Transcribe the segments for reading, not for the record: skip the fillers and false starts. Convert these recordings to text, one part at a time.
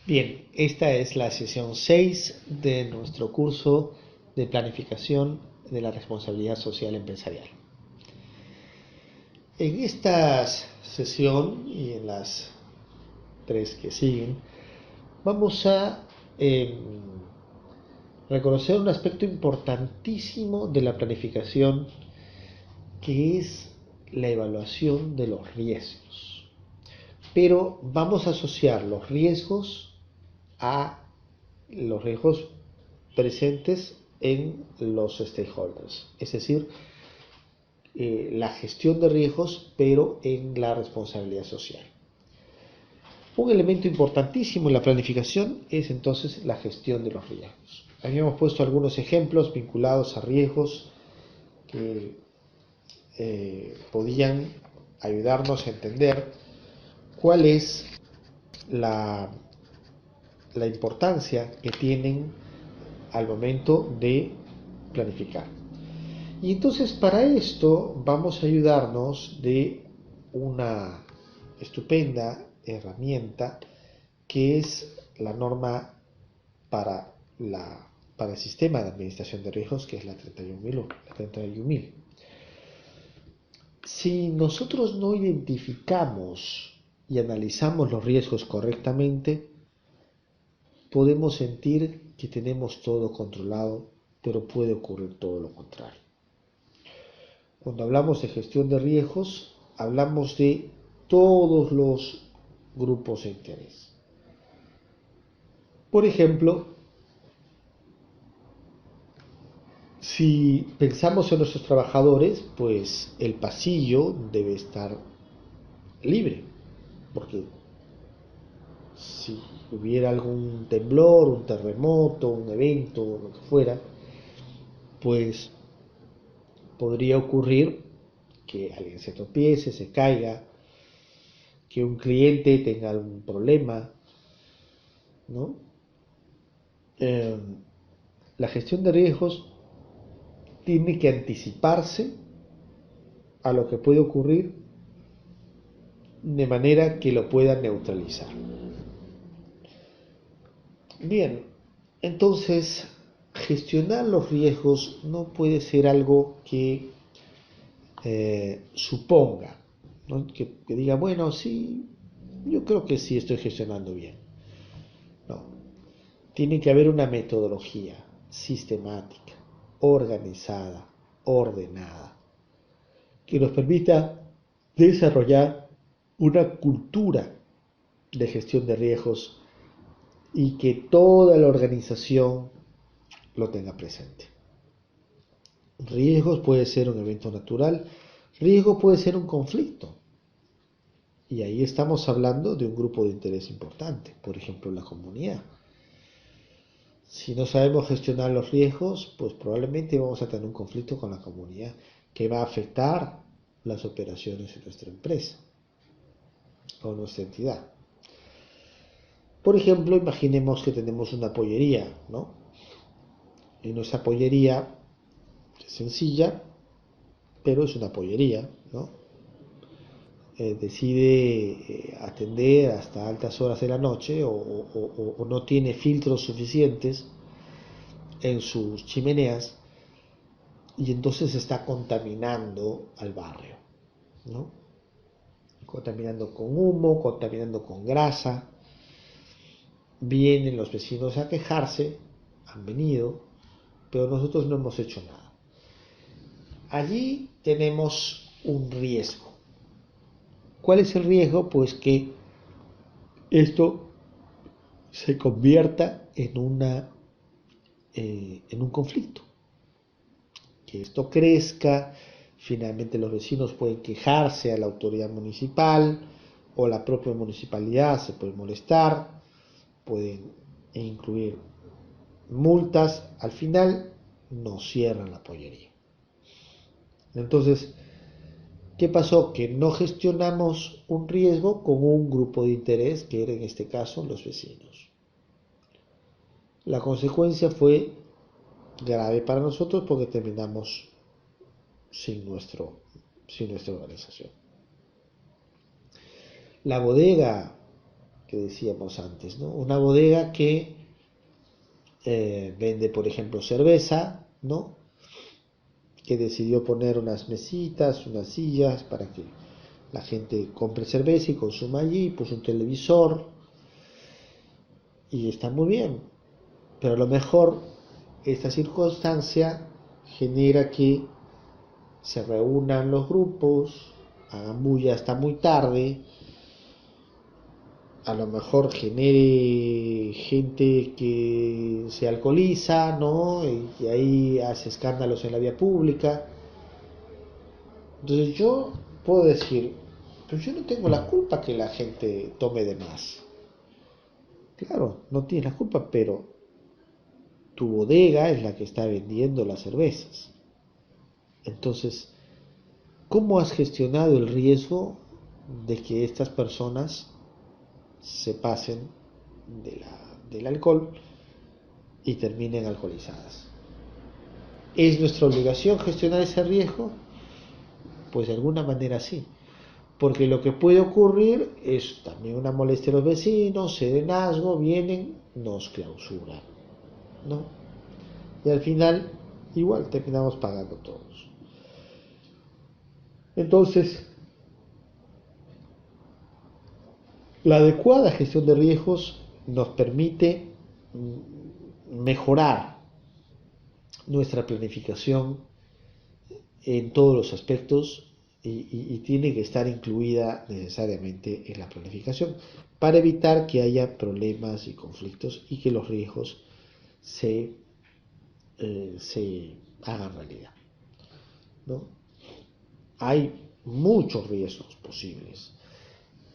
Bien, esta es la sesión 6 de nuestro curso de planificación de la responsabilidad social empresarial. En esta sesión y en las 3 que siguen, vamos a reconocer un aspecto importantísimo de la planificación, que es la evaluación de los riesgos. Pero vamos a asociar los riesgos a los riesgos presentes en los stakeholders, es decir, la gestión de riesgos, pero en la responsabilidad social. Un elemento importantísimo en la planificación es entonces la gestión de los riesgos. Habíamos puesto algunos ejemplos vinculados a riesgos que podían ayudarnos a entender cuál es la importancia que tienen al momento de planificar. Y entonces para esto vamos a ayudarnos de una estupenda herramienta que es la norma para el sistema de administración de riesgos, que es la 31000. Si nosotros no identificamos y analizamos los riesgos correctamente, podemos sentir que tenemos todo controlado, pero puede ocurrir todo lo contrario. Cuando hablamos de gestión de riesgos, hablamos de todos los grupos de interés. Por ejemplo, si pensamos en nuestros trabajadores, pues el pasillo debe estar libre, porque si hubiera algún temblor, un terremoto, un evento, lo que fuera, pues podría ocurrir que alguien se tropiece, se caiga, que un cliente tenga algún problema, ¿no? La gestión de riesgos tiene que anticiparse a lo que puede ocurrir de manera que lo pueda neutralizar. Bien, entonces gestionar los riesgos no puede ser algo que suponga, ¿no? que diga, bueno, sí, yo creo que sí estoy gestionando bien. No, tiene que haber una metodología sistemática, organizada, ordenada, que nos permita desarrollar una cultura de gestión de riesgos y que toda la organización lo tenga presente. Riesgos puede ser un evento natural, riesgo puede ser un conflicto. Y ahí estamos hablando de un grupo de interés importante, por ejemplo la comunidad. Si no sabemos gestionar los riesgos, pues probablemente vamos a tener un conflicto con la comunidad que va a afectar las operaciones de nuestra empresa o nuestra entidad. Por ejemplo, imaginemos que tenemos una pollería, ¿no? Y nuestra pollería es sencilla, pero es una pollería, ¿no? Decide atender hasta altas horas de la noche o no tiene filtros suficientes en sus chimeneas y entonces está contaminando al barrio, ¿no? Contaminando con humo, contaminando con grasa. Vienen los vecinos a quejarse, han venido, pero nosotros no hemos hecho nada. Allí tenemos un riesgo. ¿Cuál es el riesgo? Pues que esto se convierta en un conflicto, que esto crezca, finalmente los vecinos pueden quejarse a la autoridad municipal o la propia municipalidad se puede molestar, pueden incluir multas, al final nos cierran la pollería. Entonces, ¿Qué pasó? Que no gestionamos un riesgo con un grupo de interés, que era en este caso los vecinos. La consecuencia fue grave para nosotros porque terminamos sin, sin nuestra organización. La bodega que decíamos antes, ¿no? Una bodega que vende, por ejemplo, cerveza, ¿no? Que decidió poner unas mesitas, unas sillas para que la gente compre cerveza y consuma allí, puso un televisor y está muy bien, pero a lo mejor esta circunstancia genera que se reúnan los grupos, hagan bulla hasta muy tarde, a lo mejor genere gente que se alcoholiza, ¿no? Y ahí hace escándalos en la vía pública. Entonces yo puedo decir, pero yo no tengo la culpa que la gente tome de más. Claro, no tienes la culpa, pero tu bodega es la que está vendiendo las cervezas. Entonces, ¿cómo has gestionado el riesgo de que estas personas se pasen del alcohol y terminen alcoholizadas? ¿Es nuestra obligación gestionar ese riesgo? Pues de alguna manera sí. Porque lo que puede ocurrir es también una molestia a los vecinos, serenazgo, vienen, nos clausuran, ¿no? Y al final, igual terminamos pagando todos. Entonces, la adecuada gestión de riesgos nos permite mejorar nuestra planificación en todos los aspectos y tiene que estar incluida necesariamente en la planificación para evitar que haya problemas y conflictos y que los riesgos se hagan realidad, ¿no? Hay muchos riesgos posibles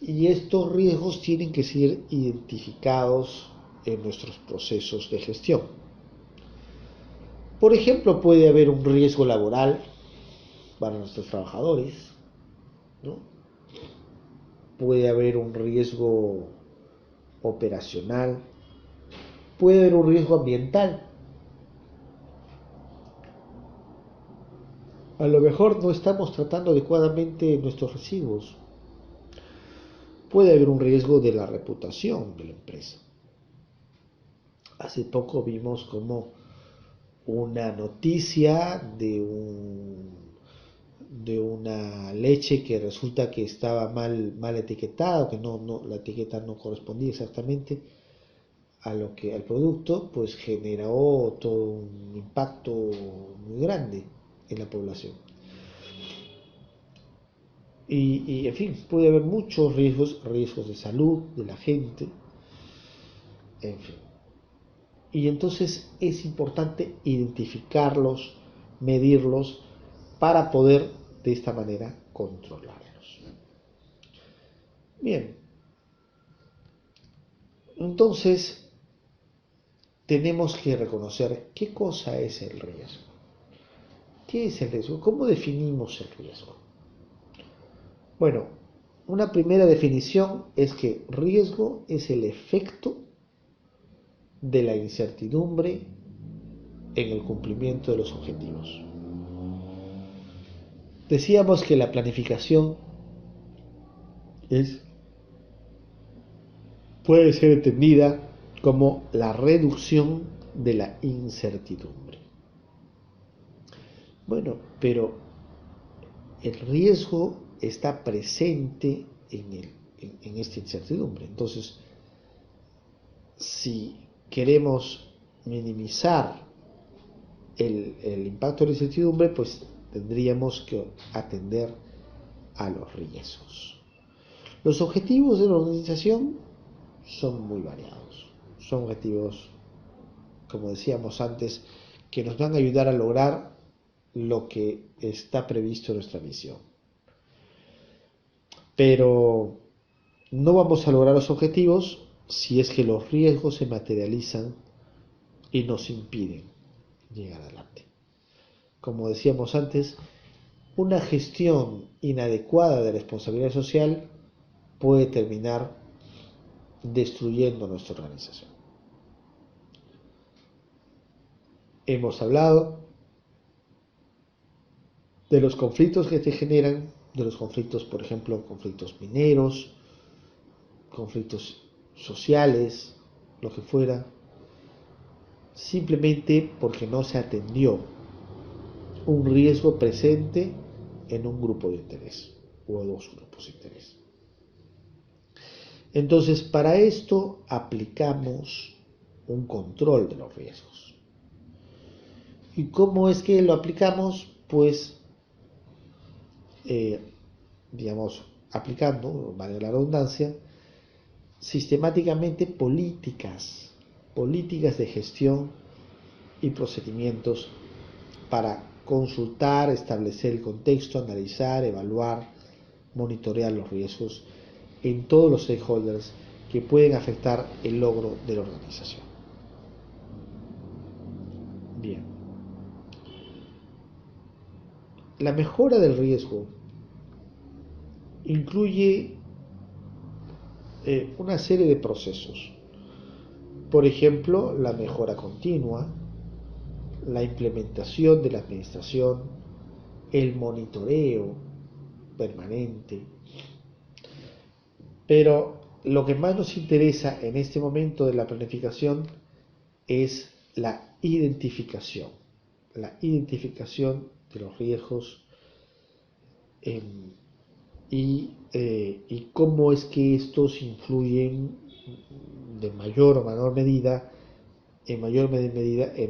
y estos riesgos tienen que ser identificados en nuestros procesos de gestión. Por ejemplo, puede haber un riesgo laboral para nuestros trabajadores, ¿no? Puede haber un riesgo operacional, puede haber un riesgo ambiental. A lo mejor no estamos tratando adecuadamente nuestros residuos. Puede haber un riesgo de la reputación de la empresa. Hace poco vimos como una noticia de una leche que resulta que estaba mal etiquetada, que la etiqueta no correspondía exactamente al producto, pues generó todo un impacto muy grande en la población. En fin, puede haber muchos riesgos de salud de la gente, en fin. Y entonces es importante identificarlos, medirlos, para poder de esta manera controlarlos. Bien, entonces tenemos que reconocer qué cosa es el riesgo. ¿Qué es el riesgo? ¿Cómo definimos el riesgo? Bueno, una primera definición es que riesgo es el efecto de la incertidumbre en el cumplimiento de los objetivos. Decíamos que la planificación puede ser entendida como la reducción de la incertidumbre. Bueno, pero el riesgo está presente en esta incertidumbre. Entonces, si queremos minimizar el impacto de la incertidumbre, pues tendríamos que atender a los riesgos. Los objetivos de la organización son muy variados. Son objetivos, como decíamos antes, que nos van a ayudar a lograr lo que está previsto en nuestra misión. Pero no vamos a lograr los objetivos si es que los riesgos se materializan y nos impiden llegar adelante. Como decíamos antes, una gestión inadecuada de responsabilidad social puede terminar destruyendo nuestra organización. Hemos hablado de los conflictos que se generan, de los conflictos, por ejemplo, conflictos mineros, conflictos sociales, lo que fuera, simplemente porque no se atendió un riesgo presente en un grupo de interés o dos grupos de interés. Entonces, para esto aplicamos un control de los riesgos. ¿Y cómo es que lo aplicamos? Pues, digamos, aplicando, vale la redundancia, sistemáticamente políticas de gestión y procedimientos para consultar, establecer el contexto, analizar, evaluar, monitorear los riesgos en todos los stakeholders que pueden afectar el logro de la organización. Bien. La mejora del riesgo incluye una serie de procesos. Por ejemplo, la mejora continua, la implementación de la administración, el monitoreo permanente. Pero lo que más nos interesa en este momento de la planificación es la identificación de los riesgos y cómo es que estos influyen de mayor o menor medida, en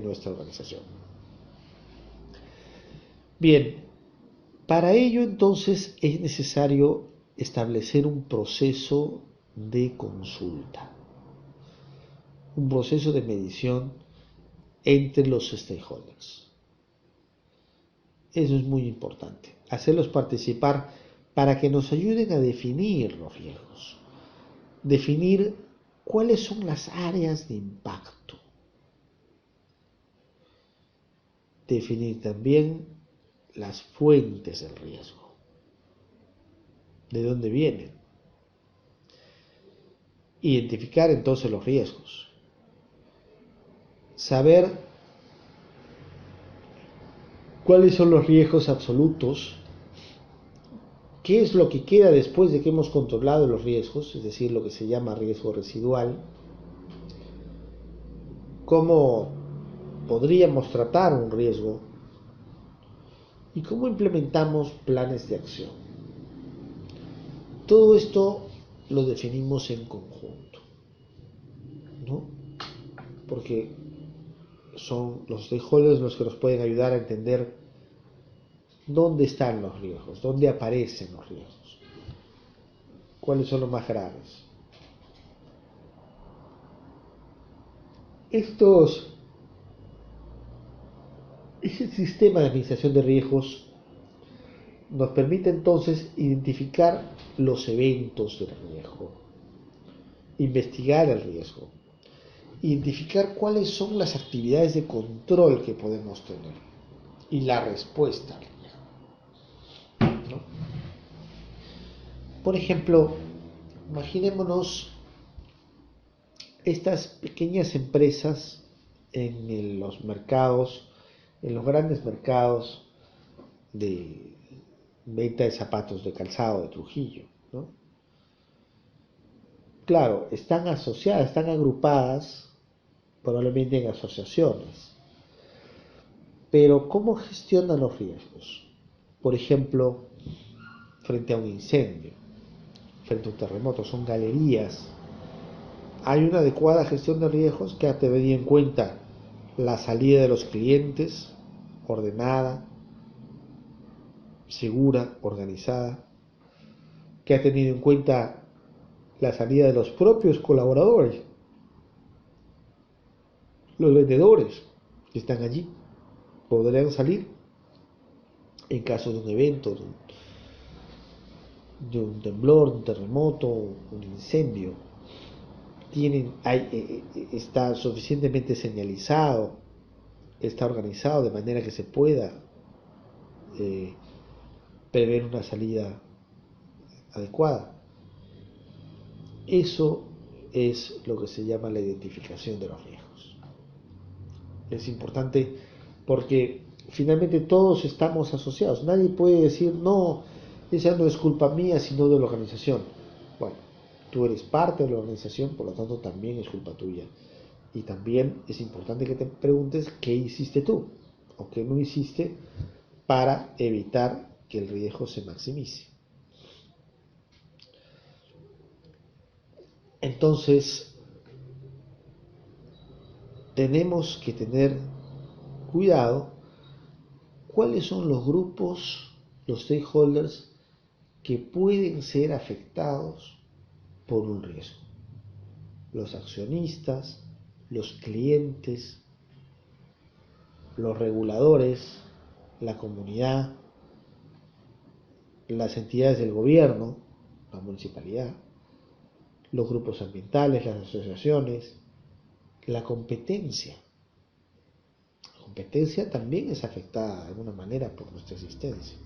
nuestra organización. Bien, para ello entonces es necesario establecer un proceso de consulta, un proceso de medición entre los stakeholders. Eso es muy importante, hacerlos participar para que nos ayuden a definir los riesgos, definir cuáles son las áreas de impacto, definir también las fuentes del riesgo, de dónde vienen, identificar entonces los riesgos, saber cuáles son los riesgos absolutos, qué es lo que queda después de que hemos controlado los riesgos, es decir, lo que se llama riesgo residual, cómo podríamos tratar un riesgo y cómo implementamos planes de acción. Todo esto lo definimos en conjunto, ¿no? Porque son los stakeholders los que nos pueden ayudar a entender dónde están los riesgos, dónde aparecen los riesgos, cuáles son los más graves. Ese sistema de administración de riesgos nos permite entonces identificar los eventos del riesgo, investigar el riesgo, identificar cuáles son las actividades de control que podemos tener y la respuesta al riesgo, ¿no? Por ejemplo, imaginémonos estas pequeñas empresas en los mercados, en los grandes mercados de venta de zapatos de calzado de Trujillo, ¿no? Claro, están asociadas, están agrupadas probablemente en asociaciones, pero ¿cómo gestionan los riesgos? Por ejemplo, frente a un incendio, frente a un terremoto, son galerías. Hay una adecuada gestión de riesgos que ha tenido en cuenta la salida de los clientes, ordenada, segura, organizada, que ha tenido en cuenta la salida de los propios colaboradores, los vendedores que están allí, podrían salir en caso de un evento, de un temblor, un terremoto, un incendio. Está suficientemente señalizado, está organizado de manera que se pueda prever una salida adecuada. Eso es lo que se llama la identificación de los riesgos. Es importante porque finalmente todos estamos asociados. Nadie puede decir, no, esa no es culpa mía, sino de la organización. Bueno, tú eres parte de la organización, por lo tanto también es culpa tuya. Y también es importante que te preguntes qué hiciste tú o qué no hiciste para evitar que el riesgo se maximice. Entonces, tenemos que tener cuidado cuáles son los grupos, los stakeholders que pueden ser afectados por un riesgo. Los accionistas, los clientes, los reguladores, la comunidad, las entidades del gobierno, la municipalidad, los grupos ambientales, las asociaciones, la competencia. La competencia también es afectada de alguna manera por nuestra existencia.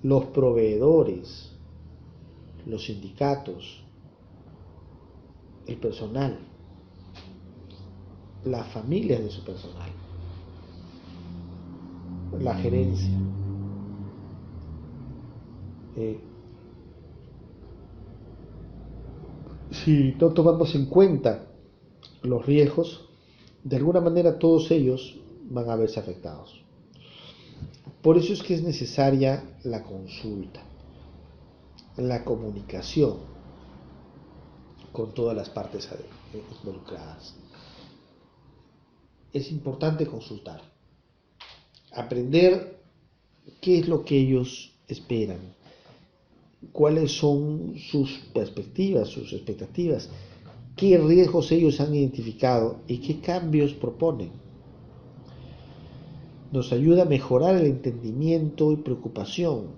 Los proveedores, los sindicatos, el personal, las familias de su personal, la gerencia. Si no tomamos en cuenta los riesgos, de alguna manera todos ellos van a verse afectados. Por eso es que es necesaria la consulta, la comunicación con todas las partes involucradas. Es importante consultar, aprender qué es lo que ellos esperan, cuáles son sus perspectivas, sus expectativas, qué riesgos ellos han identificado y qué cambios proponen. Nos ayuda a mejorar el entendimiento y preocupación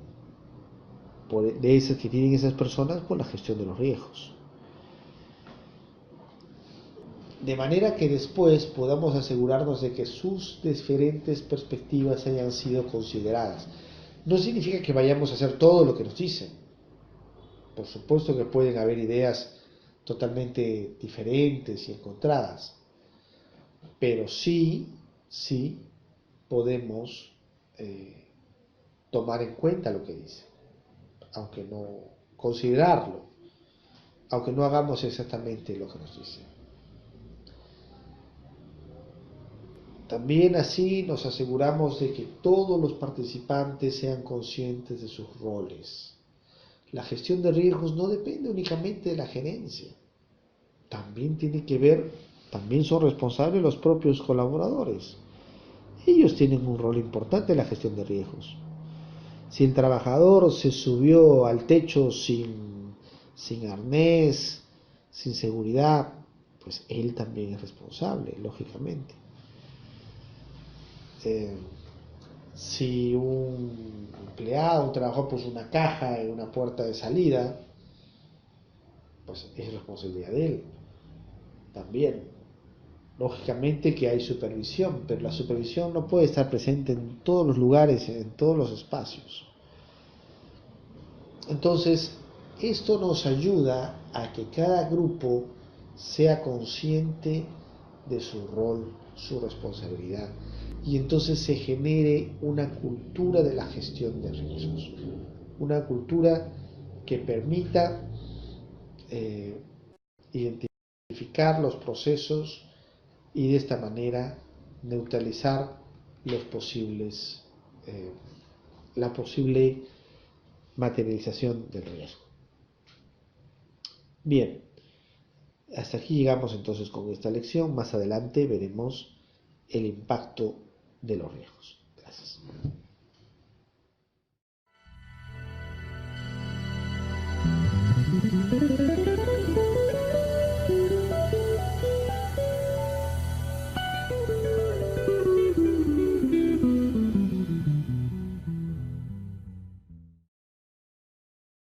de esas que tienen esas personas por la gestión de los riesgos. De manera que después podamos asegurarnos de que sus diferentes perspectivas hayan sido consideradas. No significa que vayamos a hacer todo lo que nos dicen. Por supuesto que pueden haber ideas totalmente diferentes y encontradas, pero sí podemos tomar en cuenta lo que dicen, aunque no considerarlo, aunque no hagamos exactamente lo que nos dicen. También así nos aseguramos de que todos los participantes sean conscientes de sus roles. La gestión de riesgos no depende únicamente de la gerencia. También tiene que ver, también son responsables los propios colaboradores. Ellos tienen un rol importante en la gestión de riesgos. Si el trabajador se subió al techo sin arnés, sin seguridad, pues él también es responsable, lógicamente. Si un empleado, un trabajador puso una caja en una puerta de salida, pues es responsabilidad de él también. Lógicamente que hay supervisión, pero la supervisión no puede estar presente en todos los lugares, en todos los espacios. Entonces, esto nos ayuda a que cada grupo sea consciente de su rol, su responsabilidad, y entonces se genere una cultura de la gestión de riesgos, una cultura que permita identificar los procesos y de esta manera neutralizar los posibles, la posible materialización del riesgo. Bien, hasta aquí llegamos entonces con esta lección. Más adelante veremos el impacto de los riesgos. Gracias.